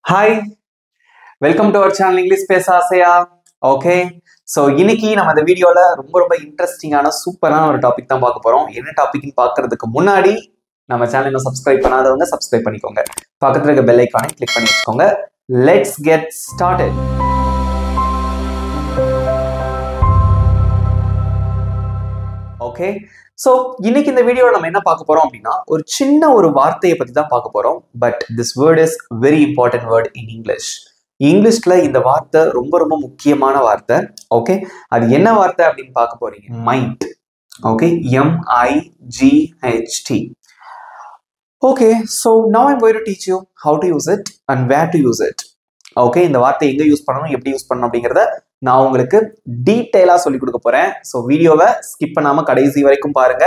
Hi, welcome to our channel English Pesa Asaya. Okay, so இன்னைக்கு நம்ம இந்த வீடியோல ரொம்ப இன்ட்ரெஸ்டிங்கான சூப்பரான ஒரு டாபிக் தான் பார்க்க போறோம். என்ன டாபிக்னு பார்க்கிறதுக்கு முன்னாடி நம்ம சேனலை இன்னும் சப்ஸ்கிரைப் பண்ணாதவங்க சப்ஸ்கிரைப் பண்ணிக்கோங்க. பக்கத்துல இருக்க பெல் ஐகானை கிளிக் பண்ணி வச்சுக்கோங்க. Let's get started. Okay, so இன்னைக்கு இந்த வீடியோல நம்ம என்ன பார்க்க போறோம் அப்படின்னா ஒரு சின்ன ஒரு வார்த்தையை பத்தி தான் பார்க்க போறோம். But this word is very important word in English. இங்கிலீஷ்ல இந்த வார்த்தை ரொம்ப முக்கியமான வார்த்தை. ஓகே, அது என்ன வார்த்தை அப்படின்னு பார்க்க போறீங்க. Might. Okay, M-I-G-H-T. Okay, so now I'm going to teach you how to use it and where to use it. Okay, இந்த வார்த்தை எங்க யூஸ் பண்ணணும், எப்படி யூஸ் பண்ணணும் அப்படிங்கறத நான் உங்களுக்கு டீடைலா சொல்லி கொடுக்க போறேன். ஸோ வீடியோவை ஸ்கிப் பண்ணாம கடைசி வரைக்கும் பாருங்க.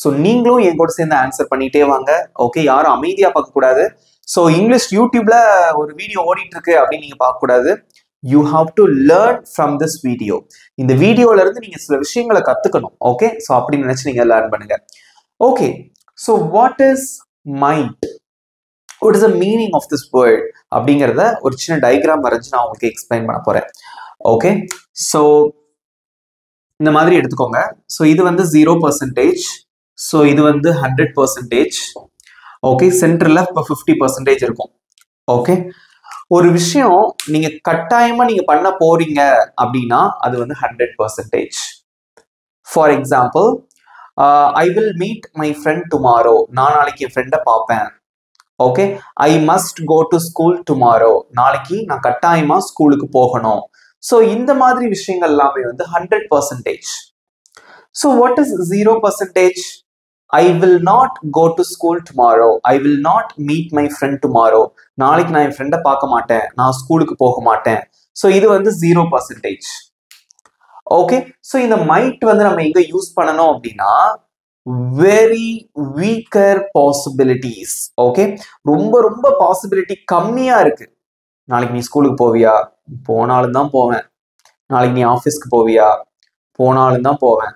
ஸோ நீங்களும் என் கூட சேர்ந்து ஆன்சர் பண்ணிட்டே வாங்க. ஓகே, யாரும் அமைதியா பார்க்க கூடாது. ஸோ இங்கிலீஷ் யூடியூப்ல ஒரு வீடியோ ஓடிட்டு இருக்கு அப்படின்னு நீங்க பார்க்க கூடாது. You have to learn from this video. இந்த வீடியோல இருந்து நீங்க சில விஷயங்களை கத்துக்கணும். ஓகே, ஸோ அப்படின்னு நினைச்சு நீங்க லேர்ன் பண்ணுங்க. Okay, so what is might? What is the meaning of this word அப்படிங்கிறத ஒரு சின்ன டயக்ராம் வரைஞ்சு நான் உங்களுக்கு எக்ஸ்பிளைன் பண்ண போறேன். ஓகே, ஸோ இந்த மாதிரி எடுத்துக்கோங்க. ஸோ இது வந்து 0%. ஸோ இது வந்து 100%. ஓகே, சென்டர்ல இப்போ 50% இருக்கும். ஓகே, ஒரு விஷயம் நீங்க கட்டாயமா நீங்க பண்ண போறீங்க அப்படின்னா அது வந்து 100%. For example, I will meet my friend tomorrow. நான் நாளைக்கு என் ஃப்ரெண்டை பார்ப்பேன். Okay, I must go to school tomorrow. நாளைக்கு நான் கட்டாயமா ஸ்கூலுக்கு போகணும். ஸோ இந்த மாதிரி விஷயங்கள் எல்லாமே வந்து 100%. So what is 0%? I will not go to school tomorrow. I will not meet my friend tomorrow. நாளைக்கு நான் என் ஃப்ரெண்டை பார்க்க மாட்டேன், நான் ஸ்கூலுக்கு போக மாட்டேன். ஸோ இது வந்து 0%. ஓகே, ஸோ இந்த மைட் வந்து நம்ம எங்க யூஸ் பண்ணணும் அப்படின்னா வெரி வீக்கர் பாசிபிலிட்டிஸ். ஓகே, ரொம்ப பாசிபிலிட்டி கம்மியா இருக்கு. நாளைக்கு நீ ஸ்கூலுக்கு போவியா? போனாலும் தான் போவேன். நாளைக்கு நீ ஆஃபீஸ்க்கு போவியா? போனாலும் தான் போவேன்.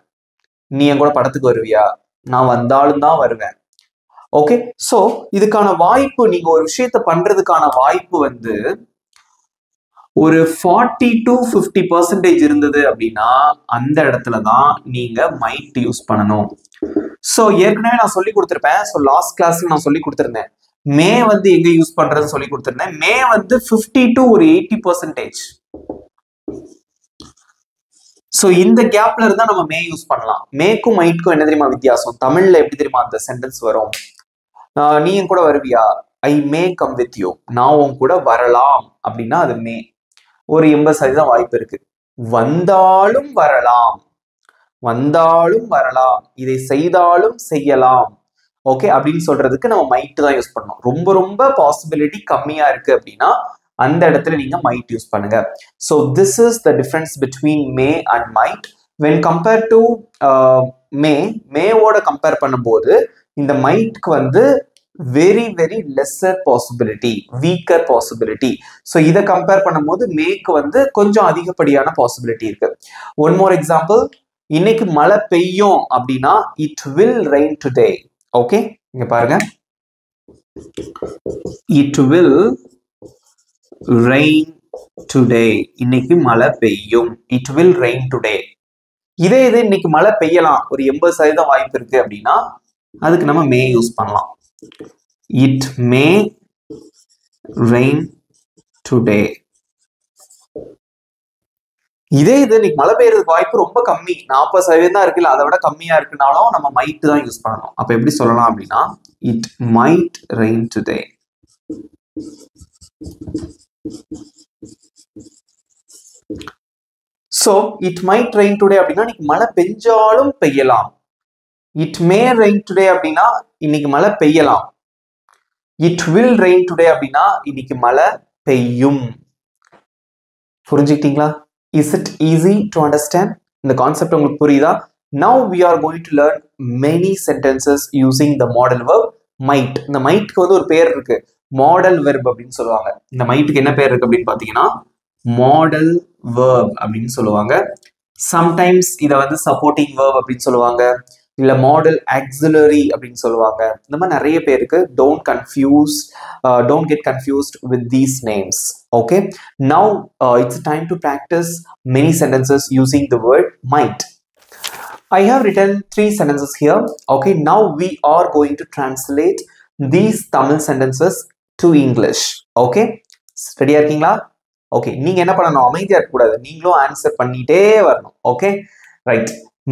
நீ என் கூட படத்துக்கு வருவியா? நான் வந்தாலும் தான் வருவேன். ஓகே, ஸோ இதுக்கான வாய்ப்பு, நீங்க ஒரு விஷயத்த பண்றதுக்கான வாய்ப்பு வந்து ஒரு 40 to 50% இருந்தது அப்படின்னா அந்த இடத்துல தான் நீங்க மைட் யூஸ் பண்ணணும். ஸோ ஏற்கனவே நான் சொல்லி கொடுத்துருப்பேன். ஸோ லாஸ்ட் கிளாஸ்ல நான் சொல்லி கொடுத்துருந்தேன். மே வந்து எங்க யூஸ் பண்றது சொல்லி கொடுத்துருந்தேன். மே வந்து 50 to ஒரு 80%. ஸோ இந்த கேப்ல இருந்தா நம்ம மே யூஸ் பண்ணலாம். மேக்கும் மைட்க்கும் என்ன தெரியுமா வித்தியாசம்? தமிழ்ல எப்படி தெரியுமா அந்த சென்டென்ஸ் வரும்? நீ என் கூட வருவியா? ஐ மே கம் வித் யூ. நான் உன் கூட வரலாம் அப்படின்னா அது மே. ஒரு 80% வாய்ப்பு இருக்கு. வந்தாலும் வரலாம், வந்தாலும் வரலாம், இதை செய்தாலும் செய்யலாம். ஓகே, அப்படின்னு சொல்றதுக்கு நம்ம மைட் தான் யூஸ் பண்ணணும். ரொம்ப பாசிபிலிட்டி கம்மியா இருக்கு அப்படின்னா அந்த இடத்துல நீங்க மைட் யூஸ் பண்ணுங்க. So this is the difference between may and might. When compare to மேவோட கம்பேர் பண்ணும்போது இந்த மைட்க்கு வந்து very lesser possibility, weaker possibility. So இதை கம்பேர் பண்ணும்போது மேக்கு வந்து கொஞ்சம் அதிகப்படியான பாசிபிலிட்டி இருக்கு. ஒன் மோர் எக்ஸாம்பிள், இன்னைக்கு மழை பெய்யும் அப்படின்னா it will rain today. Okay, இங்க பாருங்க, இட் வில் ரெயின் டுடே. இன்னைக்கு மழை பெய்யும். It will rain today. இதே இது இன்னைக்கு மழை பெய்யலாம், ஒரு 80% வாய்ப்பு இருக்கு அப்படின்னா அதுக்கு நம்ம மே யூஸ் பண்ணலாம். It may rain today. இதே இது இன்னைக்கு மழை பெய்யறதுக்கு வாய்ப்பு ரொம்ப கம்மி, 40% தான் இருக்குல்ல, அதை விட கம்மியா இருக்குனாலும் நம்ம மைட் தான் யூஸ் பண்ணணும். அப்ப எப்படி சொல்லலாம் அப்படின்னா it might rain today. So it might rain today அப்படின்னா இன்னைக்கு மழை பெஞ்சாலும் பெய்யலாம். It may rain today அப்படின்னா இன்னைக்கு மழை பெய்யலாம். It will rain today அப்படின்னா இன்னைக்கு மழை பெய்யும். புரிஞ்சுக்கிட்டீங்களா? Is it easy to understand? இந்த கான்செப்ட் உங்களுக்கு புரியுதா? Now we are going to learn many sentences using the modal verb might. இந்த மைட்க்கு வந்து ஒரு பேர் இருக்கு, மாடல் வெர்ப் அப்படின்னு சொல்லுவாங்க. இந்த மைட்டுக்கு என்ன பேர் இருக்கு அப்படின்னு பாத்தீங்கன்னா மாடல் verb அப்படின்னு சொல்லுவாங்க. சம்டைம்ஸ் இதை வந்து சப்போர்ட்டிங் verb அப்படின்னு சொல்லுவாங்க. இல்ல மாடல் ஆக்சிலரி அப்படின்னு சொல்லுவாங்க. இந்த மாதிரி நிறைய பேருக்கு don't get confused with these names. Okay, now it's time to practice many sentences using the word might. I have written 3 sentences here. Okay, now we are going to translate these Tamil sentences to English. Okay, ready இருக்கீங்களா? Okay, நீங்க என்ன பண்ணணும், அமைதியா இருக்க கூடாது, நீங்களும் answer பண்ணிட்டே வரணும். Okay right.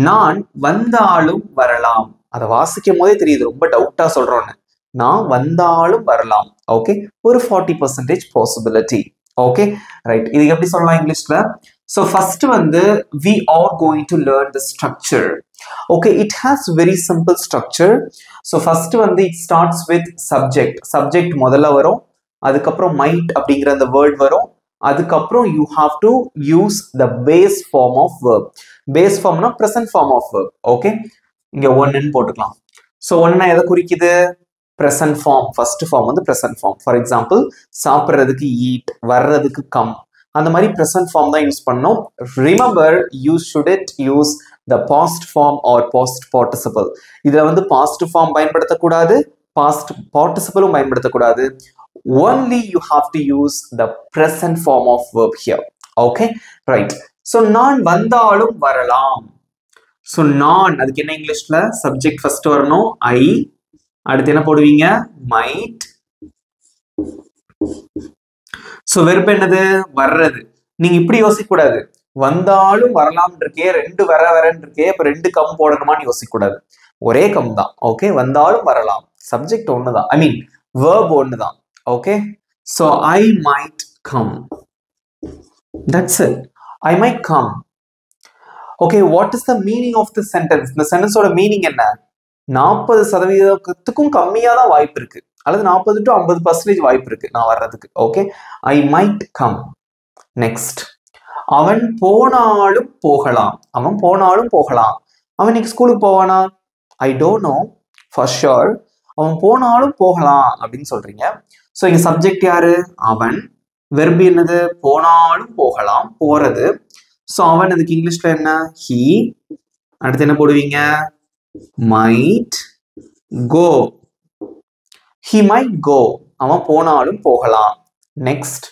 நான் வந்தாலும் வரலாம், அதை வாசிக்கும் போதே தெரியுது ரொம்ப டவுட்டா சொல்றோன்னு. நான் வந்தாலும் வரலாம். ஓகே, ஒரு 40% பாசிபிலிட்டி. Okay right. இது எப்படி சொல்லலாம் இங்கிலீஷ்ல? So first வந்து we are going to learn the structure. Okay, it has very simple structure. So first வந்து it starts with subject முதல்ல வரும், அதுக்கப்புறம் might அப்படிங்கிற அந்த வேர்ட் வரும், அதுக்கப்புறம் you have to use the base form of verb. Base formனா present form of verb. Okay, இங்க ஒன்னு போட்டுக்கலாம். So ஒன்னா எதை குறிக்குது? present form. first form வந்து present form. For example, சாப்பிடுறதுக்கு eat, வர்றதுக்கு come, அந்த மாதிரி present form தான் யூஸ் பண்ணோம். Remember, you shouldn't use the past form or past participle. இதுல வந்து past form பயன்படுத்தக்கூடாது, past participle பயன்படுத்தக்கூடாது. Only you have to use the present form of verb here. Okay, right. So நான் வந்தாலும் வரலாம். So நான் அதுக்கு என்ன இங்கிலீஷ்ல? subject first வரணும், I. அடுத்து என்ன போடுவீங்க? might. So verb என்னது? வர்றது. நீங்க இப்படி யோசிக்க கூடாது, வந்தாலும் வரலாம் இருக்கே, ரெண்டு வரன்னு இருக்கே, அப்ப ரெண்டு கம் போடணுமான்னு யோசிக்க கூடாது. ஒரே கம் தான். ஓகே, வந்தாலும் வரலாம், சப்ஜெக்ட் ஒண்ணுதான், ஐ மீன் verb ஒண்ணுதான். Okay, so I might come. That's it. I might come. Okay, what is the meaning of the sentence? இந்த sentence ஓட மீனிங் என்ன? 40% கம்மியா தான் வாய்ப்பு இருக்கு, அல்லது 40 to 50% வாய்ப்பு இருக்கு நான் வர்றதுக்கு. Okay, I might come. Next, அவன் போனாலும் போகலாம். அவன் போனாலும் போகலாம். அவன் இன்னைக்கு ஸ்கூலுக்கு போவானா? I don't know for sure. அவன் போனாலும் போகலாம் அப்படின்னு சொல்றீங்க. ஸோ இங்க சப்ஜெக்ட் யாரு? அவன். வெர்ப் என்னது? போனாலும் போகலாம், போறது. ஸோ அவன் அதுக்கு இங்கிலீஷ்ல என்ன? he. அடுத்து என்ன போடுவீங்க? might go. he might go. அவன் போனாலும் போகலாம். நெக்ஸ்ட்,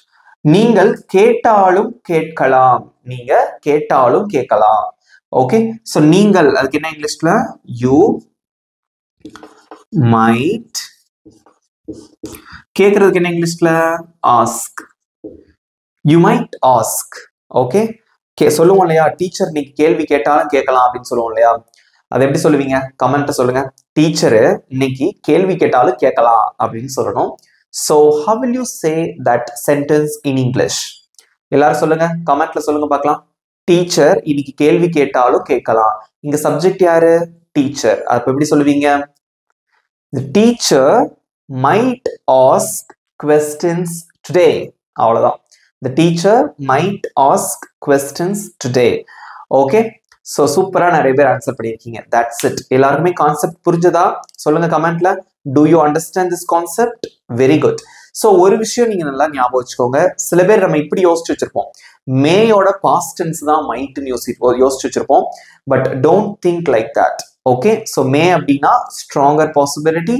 நீங்கள் கேட்டாலும் கேட்கலாம். நீங்க கேட்டாலும் கேட்கலாம். ஓகே, ஸோ நீங்கள் அதுக்கு என்ன இங்கிலீஷ்ல? you might. கேட்கறதுக்கு என்ன இங்கிலீஷ்ல? ask. you might ask. Okay, சொல்லுவோம் இல்லையா, டீச்சர் நீங்க கேள்வி கேட்டாலும் கேட்கலாம் அப்படின்னு சொல்லுவோம் இல்லையா, அதை எப்படி சொல்லுவீங்க? கமெண்ட்ல சொல்லுங்க. டீச்சரு இன்னைக்கு கேள்வி கேட்டாலும் கேட்கலாம் அப்படின்னு சொல்லணும். So how will you say that sentence in English? எல்லாரும் சொல்லுங்க, கமெண்ட்ல சொல்லுங்க பார்க்கலாம். டீச்சர் இன்னைக்கு கேள்வி கேட்டாலும் கேட்கலாம். இங்க சப்ஜெக்ட் யாரு? டீச்சர். அப்ப எப்படி சொல்லுவீங்க? The teacher might ask questions today. அவ்வளவுதான். The teacher might ask questions today. Okay, so சூப்பரா நிறைய பேர் ஆன்சர் பண்ணிருக்கீங்க. That's it. எல்லாருக்குமே கான்செப்ட் புரிஞ்சதா? சொல்லுங்க கமெண்ட்ல. Do you understand this concept? Very good. So ஒரு விஷயம் நீங்க நல்லா ஞாபகம் வச்சுக்கோங்க. சில பேர் நம்ம இப்படி யோசிச்சு வச்சிருப்போம், மேயோட பாஸ்ட் டென்ஸ் தான் மைட்னு யோசிச்சு வச்சிருப்போம். But don't think like that. Okay, so may அப்படின்னா ஸ்ட்ராங்கர் பாசிபிலிட்டி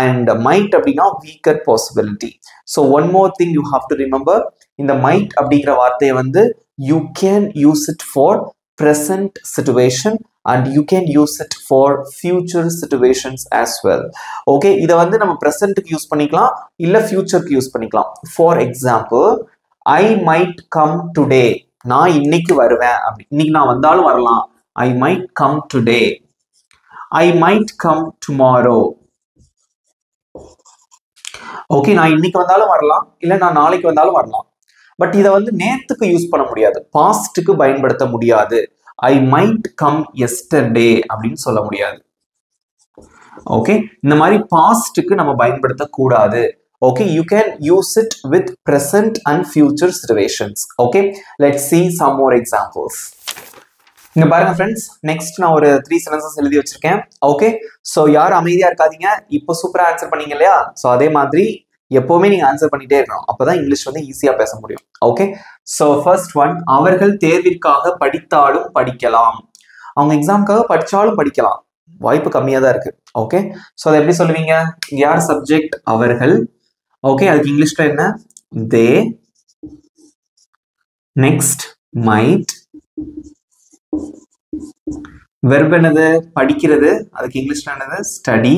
and might அப்படின்னா weaker possibility. So one more thing you have to remember, இந்த might அப்படிங்கிற வார்த்தையை வந்து you can use it for present situation and you can use it for future situations as well. Okay, இதை வந்து நம்ம presentக்கு use பண்ணிக்கலாம், இல்ல futureக்கு யூஸ் பண்ணிக்கலாம். For example, I might come today. நான் இன்னைக்கு வருவேன், அப்படி இன்னைக்கு நான் வந்தாலும் வரலாம். I might come today. I might come tomorrow. Okay, நான் இன்னைக்கு வந்தாலும் வரலாம், இல்ல நான் நாளைக்கு வந்தாலும் வரலாம். பட் இதை வந்து நேத்துக்கு யூஸ் பண்ண முடியாது, பாஸ்டுக்கு பயன்படுத்த முடியாது. ஐ மைட் கம் எஸ்டர்டே அப்படின்னு சொல்ல முடியாது. ஓகே, இந்த மாதிரி பாஸ்டுக்கு நம்ம பயன்படுத்த கூடாது. Okay, you can use it with present and future situations. Okay, let's see some more examples. இங்க பாருங்க ஃப்ரெண்ட்ஸ், நெக்ஸ்ட் நான் ஒரு 3 சென்டென்சஸ் எழுதி வச்சிருக்கேன். ஓகே, ஸோ யாரும் அமைதியா இருக்காதீங்க. இப்போ சூப்பரா ஆன்சர் பண்ணீங்க இல்லையா? ஸோ அதே மாதிரி எப்பவுமே நீங்க ஆன்சர் பண்ணிட்டே இருக்கணும், அப்பதான் இங்கிலீஷ் வந்து ஈஸியா பேச முடியும். ஓகே, ஸோ ஃபர்ஸ்ட் ஒன், அவர்கள் தேர்விற்காக படித்தாலும் படிக்கலாம். அவங்க எக்ஸாமுக்காக படிச்சாலும் படிக்கலாம். வாய்ப்பு கம்மியா தான் இருக்கு. ஓகே, சோ அதை எப்படி சொல்லுவீங்க? யார் சப்ஜெக்ட்? அவர்கள். ஓகே, அதுக்கு இங்கிலீஷ்ல என்ன? தே. Next might. வெர்ப் என்னது? படிக்கிறது, அதுக்கு இங்கிலீஷ்ல என்னது? ஸ்டடி.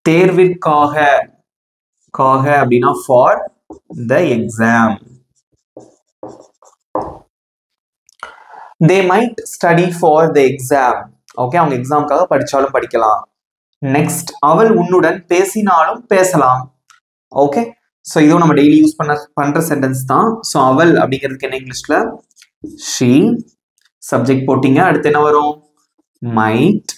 தேர்விற்காக, காக அப்படின்னா for the exam. They might study for the exam. Okay, அவங்க எக்ஸாம்காக படிச்சாலும் படிக்கலாம். நெக்ஸ்ட், அவள் உன்னுடன் பேசினாலும் பேசலாம். ஓகே, ஸோ இதுவும் நம்ம டெய்லி யூஸ் பண்ற சென்டென்ஸ் தான். ஸோ அவள் அப்படிங்கிறதுக்கு என்ன இங்கிலீஷ்ல? she. சப்ஜெக்ட் போட்டீங்க, அடுத்து என்ன வரும்? might.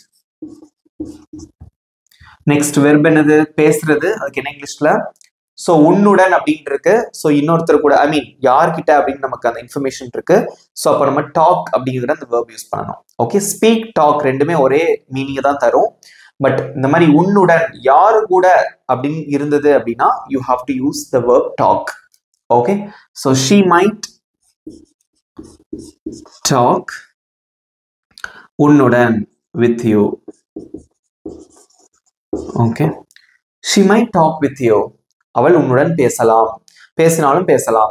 நெக்ஸ்ட் வெர்ப் என்னது? பேசுறது, அதுக்கு என்ன இங்கிலீஷ்ல? ஸோ உன்னுடன் அப்படின்னு இருக்கு. ஸோ இன்னொருத்தர் கூட, ஐ மீன் யார்கிட்ட அப்படின்னு நமக்கு அந்த இன்ஃபர்மேஷன் இருக்கு. ஸோ அப்போ நம்ம டாக் அப்படிங்கிற அந்த வேர்ப் யூஸ் பண்ணணும். ஓகே, ஸ்பீக், டாக் ரெண்டுமே ஒரே மீனிங் தான் தரும். பட் இந்த மாதிரி உன்னுடன் யாரு கூட அப்படின்னு இருந்தது அப்படின்னா you have to use the verb talk. Okay, so she might talk உன்னுடன் with you. Okay, she might talk with you. அவள் உன்னுடன் பேசலாம், பேசினாலும் பேசலாம்.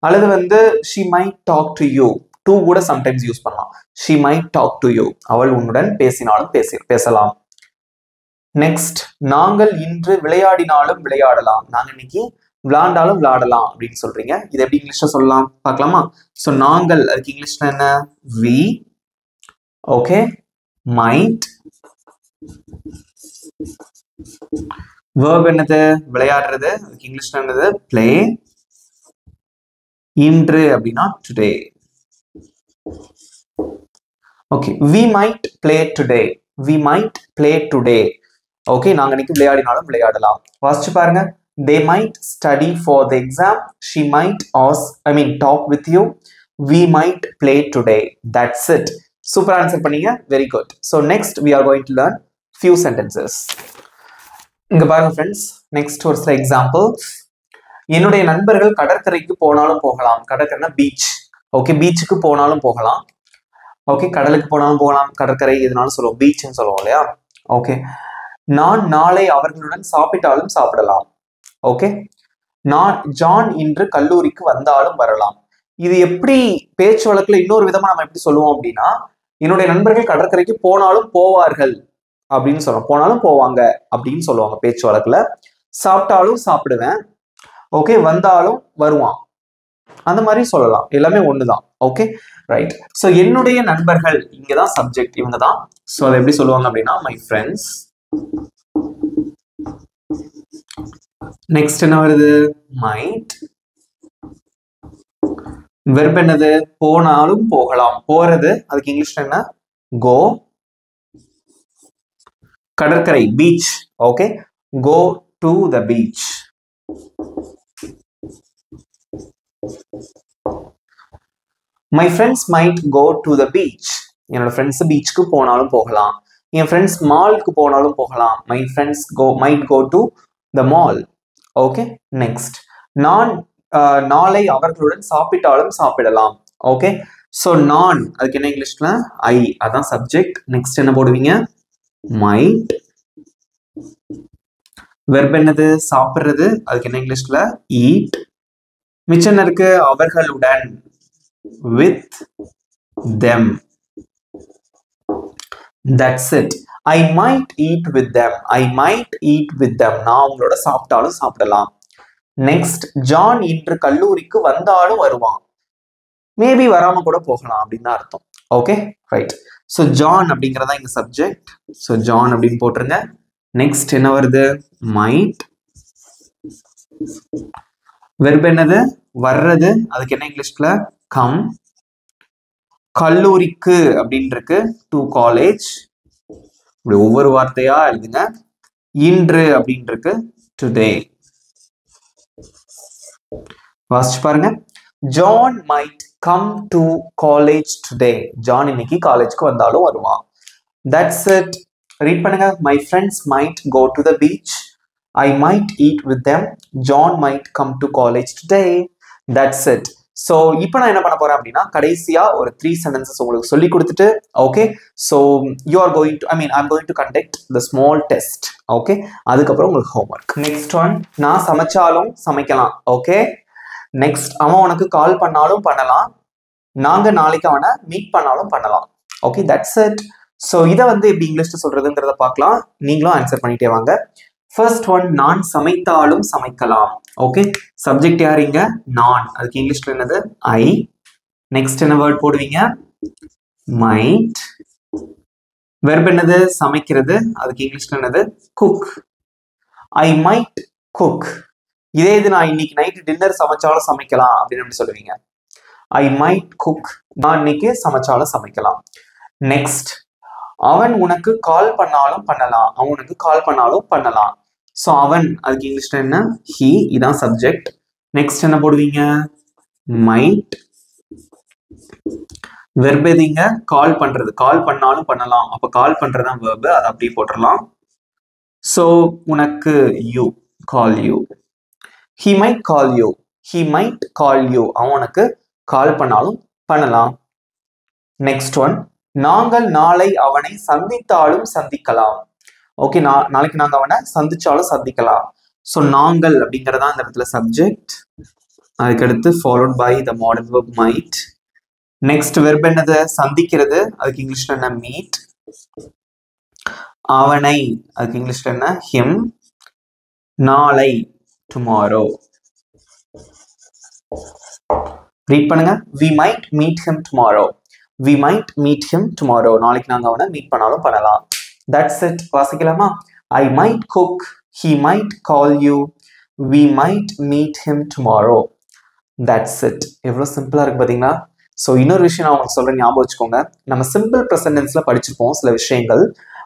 அல்லது வந்து she might talk to you. to கூட சம்டைம்ஸ் யூஸ் பண்ணலாம். she might talk to you. அவள் உன்னுடன் பேசினாலும் பேசலாம். நெக்ஸ்ட், நாங்கள் இன்று விளையாடினாலும் விளையாடலாம். நாங்க இன்னைக்கு விளையாண்டாலும் விளையாடலாம் அப்படின்னு சொல்றீங்க. இது எப்படி இங்கிலீஷ்ல சொல்லலாம் பார்க்கலாமா? ஸோ நாங்கள், அதுக்கு இங்கிலீஷ்ல என்ன? we. Okay, might. verb என்னது? விளையாடுறது, அதுக்கு இங்கிலீஷ்ல என்னது? play. இன்று அப்படின்னா today. Okay, we might play today. we might play today. Okay, நாங்க இன்னைக்கு விளையாடினாலும் விளையாடலாம். வாசிச்சு பாருங்க. they might study for the exam. she might talk with you. we might play today. That's it. Super answer பண்ணீங்க. Very good. So next we are going to learn few sentences. இங்க பாருங்க friends, next ஒரு சில examples. என்னுடைய நண்பர்கள் கடற்கரைக்கு போனாலும் போகலாம். கடற்கரைனா பீச். ஓகே, பீச்சுக்கு போனாலும் போகலாம். ஓகே, கடலுக்கு போனாலும் போகலாம், கடற்கரை எதுனாலும் சொல்லுவோம், பீச்னு சொல்லுவோம் இல்லையா? ஓகே, நான் நாளை அவர்களுடன் சாப்பிட்டாலும் சாப்பிடலாம். ஓகே, ஜான் இன்று கல்லூரிக்கு வந்தாலும் வரலாம். இது எப்படி பேச்சு வழக்குல இன்னொரு விதமா நம்ம எப்படி சொல்லுவோம் அப்படின்னா, என்னுடைய நண்பர்கள் கடற்கரைக்கு போனாலும் போவார்கள் அப்படின்னு சொல்லுவோம். போனாலும் போவாங்க அப்படின்னு சொல்லுவாங்க பேச்சு வழக்குல. சாப்பிட்டாலும் சாப்பிடுவேன். ஓகே, வந்தாலும் வருவான், அந்த மாதிரி சொல்லலாம். எல்லாமே ஒண்ணுதான். Okay, right. ஸோ என்னுடைய நண்பர்கள் இங்கதான் சப்ஜெக்ட், இவங்க தான். ஸோ அதை எப்படி சொல்லுவாங்க அப்படின்னா மை ஃப்ரெண்ட்ஸ். நெக்ஸ்ட் என்ன வருது? மைட். வெர்ப் என்னது? போனாலும் போகலாம், போறது, அதுக்கு இங்கிலீஷ்ல என்ன? கோ. கடற்கரை, beach. Okay, go to the beach. My friends might go to the beach. என்னோட ஃப்ரெண்ட்ஸ் பீச்சுக்கு போனாலும் போகலாம். என் ஃப்ரெண்ட்ஸ் மாலுக்கு போனாலும் போகலாம். My friends might go to the mall. Okay, next, நான் நாளை அவர்களுடன் சாப்பிட்டாலும் சாப்பிடலாம். ஓகே, ஸோ நான், அதுக்கு என்ன இங்கிலீஷ்ல? ஐ, அதான் சப்ஜெக்ட். நெக்ஸ்ட் என்ன போடுவீங்க? மைட். வெர்ப் என்னது? சாப்பிடுறது, அதுக்கு என்ன இங்கிலீஷ்ல? ஈட். மிச்சம் என்ன இருக்கு? அவர்களுடன், with them. That's it. I might eat with them. I might eat with them. நான் அவங்களோட சாப்பிட்டாலும் சாப்பிடலாம். நெக்ஸ்ட், ஜான் இன்று கல்லூரிக்கு வந்தாலும் வருவான். மேபி வராம கூட போகலாம் அப்படின்னு தான் அர்த்தம். Okay, right. ஸோ ஜான் அப்படிங்கிறதா இங்க சப்ஜெக்ட். ஸோ ஜான் அப்படின்னு போட்டுருங்க. நெக்ஸ்ட் என்ன வருது? மைட். வெர்ப் என்னது? வர்றது, அதுக்கு என்ன இங்கிலீஷ்ல? கம். கல்லூரிக்கு அப்படின்னு இருக்கு, டு காலேஜ். இப்படி ஒவ்வொரு வார்த்தையா எழுதுங்க. இன்று அப்படின்னு இருக்கு, டுடே. வாசிச்சு பாருங்க. John might come to college today. John இன்னைக்கு காலேஜ்க்கு வந்தாலும் வருவான். That's it. ரீட் பண்ணுங்க. My friends might go to the beach. I might eat with them. John might come to college today. That's it. So இப்போ நான் என்ன பண்ண போறேன் அப்படின்னா கடைசியா ஒரு 3 sentences உங்களுக்கு சொல்லி கொடுத்துட்டு okay so you are going to I'm going to conduct the small test okay அதுக்கப்புறம் உங்களுக்கு ஹோம்ஒர்க். நெக்ஸ்ட் ஒன், நான் சமைச்சாலும் சமைக்கலாம். ஓகே நெக்ஸ்ட், அவன் உனக்கு கால் பண்ணாலும் பண்ணலாம், நாங்க நாளைக்கு அவனை மீட் பண்ணாலும் பண்ணலாம். Okay that's it. ஸோ இதை வந்து எப்படி இங்கிலீஷ்ல சொல்றதுங்கிறத பார்க்கலாம். நீங்களும் ஆன்சர் பண்ணிட்டே வாங்க. ஃபர்ஸ்ட் ஒன், நான் சமைத்தாலும் சமைக்கலாம். ஓகே சப்ஜெக்ட் யாருங்க? நான். அதுக்கு இங்கிலீஷ்ல என்னது? ஐ. நெக்ஸ்ட் என்ன வேர்ட் போடுவீங்க? மைட். வெர்ப் என்னது? சமைக்கிறது. அதுக்கு இங்கிலீஷ்ல என்னது? குக். I might cook. இதே இது நான் இன்னைக்கு நைட்டு டின்னர் சமைச்சாலும் சமைக்கலாம் அப்படின்னு எப்படி சொல்லுவீங்க? I might cook. நான் இன்னைக்கு சமைச்சாலும் சமைக்கலாம். நெக்ஸ்ட், அவன் உனக்கு கால் பண்ணாலும் பண்ணலாம். அவன் உனக்கு கால் பண்ணாலும் பண்ணலாம். ஸோ அவன், அதுக்கு இங்கிலீஷ்ல என்ன? ஹி. இதான் சப்ஜெக்ட். நெக்ஸ்ட் என்ன போடுவீங்க? மைட். வெர்ப் எதுங்க? கால் பண்றது. கால் பண்ணாலும் பண்ணலாம். அப்ப கால் பண்றதுதான் வெர்ப். அதை அப்படியே போட்டுடலாம். ஸோ உனக்கு you, call you. He might call you. He might call you. அவன் உனக்கு கால் பண்ணாலும் பண்ணலாம். நெக்ஸ்ட் ஒன், நாங்கள் நாளை அவனை சந்தித்தாலும் சந்திக்கலாம். ஓகே நாளைக்கு நாங்க அவனை சந்திச்சாலும் சந்திக்கலாம். ஸோ நாங்கள் அப்படிங்கறதா இந்த இடத்துல சப்ஜெக்ட். அதுக்கடுத்து followed by the modern verb might. Next verb என்னது? சந்திக்கிறது. அதுக்கு இங்கிலீஷ்ல என்ன? மீட். அவனை, அதுக்கு இங்கிலீஷ்ல என்ன? ஹிம். நாளை, டுமாரோ. ரீட் பண்ணுங்க. we might meet him tomorrow. we might meet him tomorrow. நாளைக்கு நாங்க அவனை மீட் பண்ணாலும் பண்ணலாம். that's it. வாசிக்கலாமா? I might cook. he might call you. we might meet him tomorrow. that's it. எவ்வளவு சிம்பிளா இருக்கு பாத்தீங்களா? ஸோ இன்னொரு விஷயம் நான் உங்களுக்கு சொல்றேன், ஞாபகம் வச்சுக்கோங்க. நம்ம சிம்பிள் ப்ரெசன்ட் டென்ஸ்ல படிச்சிருப்போம் சில விஷயங்கள்.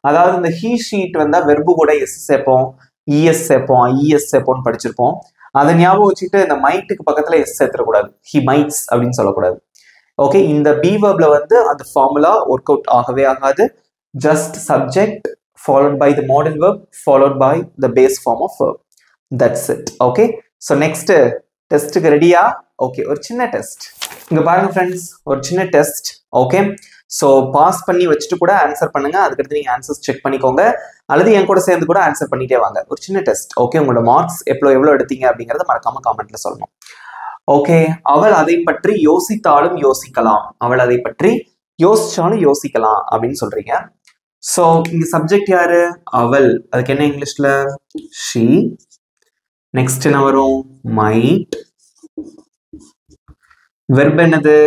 அதாவது இந்த ஹீ ஷீட் வந்தா வெர்பு கூட எஸ் சேர்ப்போம், இஎஸ் சேர்ப்போம், ஐஎஸ் சேர்ப்போம்னு படிச்சிருப்போம். அதை ஞாபகம் வச்சுட்டு இந்த மைட்டுக்கு பக்கத்துல எஸ் சேர்த்துடக்கூடாது. ஹி மைட்ஸ் அப்படின்னு சொல்லக்கூடாது. ஓகே இந்த பி வெர்ப்ல வந்து அந்த ஃபார்முலா ஒர்க் அவுட் ஆகவே ஆகாது. Just subject followed by the modern verb followed by the base form of verb. That's it. Okay so next டெஸ்ட்டுக்கு ரெடியா? ஓகே ஒரு சின்ன டெஸ்ட் இங்க பாருங்க ஃப்ரெண்ட்ஸ், ஒரு சின்ன டெஸ்ட். ஓகே ஸோ பாஸ் பண்ணி வச்சுட்டு கூட ஆன்சர் பண்ணுங்க. அதுக்கடுத்து நீங்க ஆன்சர்ஸ் செக் பண்ணிக்கோங்க, அல்லது என் கூட சேர்ந்து கூட ஆன்சர் பண்ணிட்டே வாங்க. ஒரு சின்ன டெஸ்ட். ஓகே உங்களோட மார்க்ஸ் எவ்வளோ எடுத்தீங்க அப்படிங்கறத மறக்காம காமெண்ட்ல சொல்லணும். ஓகே அவள் அதை பற்றி யோசித்தாலும் யோசிக்கலாம். அவள் அதை பற்றி யோசிச்சாலும் யோசிக்கலாம் அப்படின்னு சொல்றீங்க. ஸோ இங்க சப்ஜெக்ட் யாரு? அவள். அதுக்கு என்ன இங்கிலீஷ்ல? ஷீ. நெக்ஸ்ட் என்ன வரும்? மைட். வெர்ப் என்னது?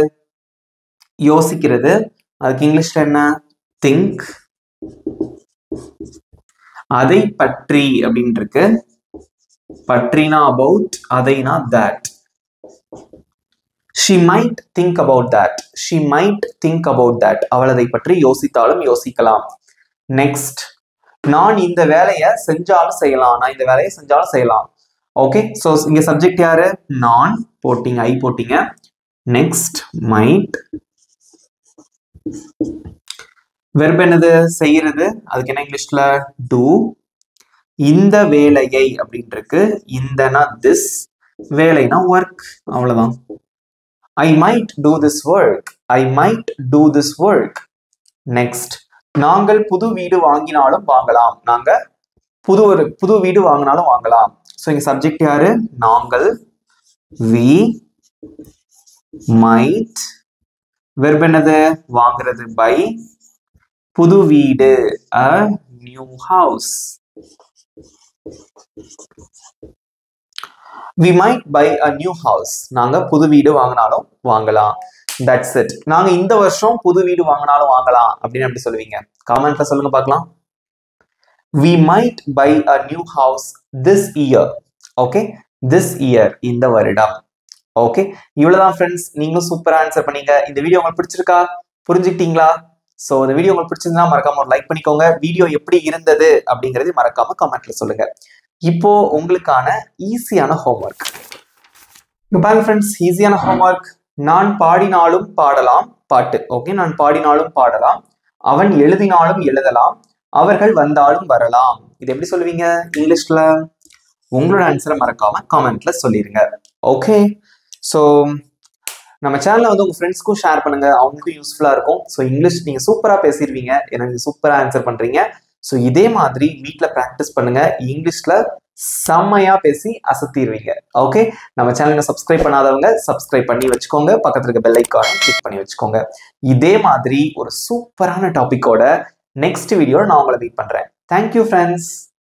யோசிக்கிறது. அதுக்கு இங்கிலீஷ்ல என்ன? திங்க். அதை பற்றி அப்படின்னு இருக்கு. பற்றினா அபவுட், அதைனா that. she might think about that. she might think about that. அவள் அதை பற்றி யோசித்தாலும் யோசிக்கலாம். நெக்ஸ்ட், நான் இந்த வேலையை செஞ்சாலும் செய்யலாம். நான் இந்த வேலையை செஞ்சாலும் செய்யலாம். ஓகே ஸோ இங்க சப்ஜெக்ட் யாரு? நான் போட்டீங்க, ஐ போட்டீங்க. Next might. வெர்ப் என்னது? செய்யறது. அதுக்கு என்ன இங்கிலீஷ்ல? டூ. இந்த வேலையை அப்படின்னு இருக்கு. இந்தனா திஸ், வேலைனா ஒர்க். அவ்வளவுதான். I might do this work. I might do this work. Next, நாங்கள் புது வீடு வாங்கினாலும் வாங்கலாம். நாங்க புது வீடு வாங்கினாலும் வாங்கலாம். ஸோ இங்க சப்ஜெக்ட் யாரு? நாங்கள். we might. வெர்ப் என்னது? வாங்குறது. பை. புது வீடு, a new house. we might buy a new house. நாங்க புது வீடு வாங்கினாலும் வாங்கலாம். that's it. நாங்க இந்த வருஷம் புது வீடு வாங்கினாலும் வாங்கலாம் அப்படின்னு எப்படி சொல்லுவீங்க? காமெண்ட்ல சொல்லுங்க பார்க்கலாம். we might buy a new house this year. Okay this year, இந்த வருடம். ஓகே இவ்வளவுதான் ஃப்ரெண்ட்ஸ். நீங்களும் சூப்பரா ஆன்சர் பண்ணீங்க. இந்த வீடியோ உங்களுக்கு பிடிச்சிருக்கா? புரிஞ்சுக்கிட்டீங்களா? ஸோ இந்த வீடியோ உங்களுக்கு பிடிச்சிருந்தா மறக்காம ஒரு லைக் பண்ணிக்கோங்க. வீடியோ எப்படி இருந்தது அப்படிங்கறது மறக்காம கமெண்ட்ல சொல்லுங்க. இப்போ உங்களுக்கான ஈஸியான ஹோம்ஒர்க் பாருங்க ஃப்ரெண்ட்ஸ். ஈஸியான ஹோம்ஒர்க். நான் பாடினாலும் பாடலாம் பாட்டு. ஓகே நான் பாடினாலும் பாடலாம், அவன் எழுதினாலும் எழுதலாம், அவர்கள் வந்தாலும் வரலாம். இது எப்படி சொல்லுவீங்க இங்கிலீஷ்ல? உங்களோட ஆன்சரை மறக்காம காமெண்ட்ல சொல்லிருங்க. ஓகே ஸோ நம்ம சேனலை வந்து உங்க ஃப்ரெண்ட்ஸ்க்கும் ஷேர் பண்ணுங்க, அவங்களுக்கும் யூஸ்ஃபுல்லா இருக்கும். ஸோ இங்கிலீஷ் நீங்க சூப்பரா பேசிடுவீங்க, ஏன்னா நீங்க சூப்பரா ஆன்சர் பண்றீங்க. ஸோ இதே மாதிரி வீட்டில் ப்ராக்டிஸ் பண்ணுங்க, இங்கிலீஷ்ல செம்மையா பேசி அசத்திடுவீங்க. ஓகே, நம்ம சேனலை சப்ஸ்கிரைப் பண்ணாதவங்க சப்ஸ்கிரைப் பண்ணி வச்சுக்கோங்க, பக்கத்துல இருக்க பெல் ஐக்கானை கிளிக் பண்ணி வச்சுக்கோங்க. இதே மாதிரி ஒரு சூப்பரான டாபிக்கோட நெக்ஸ்ட் வீடியோ நான் உங்களை மீட் பண்றேன். Thank you friends.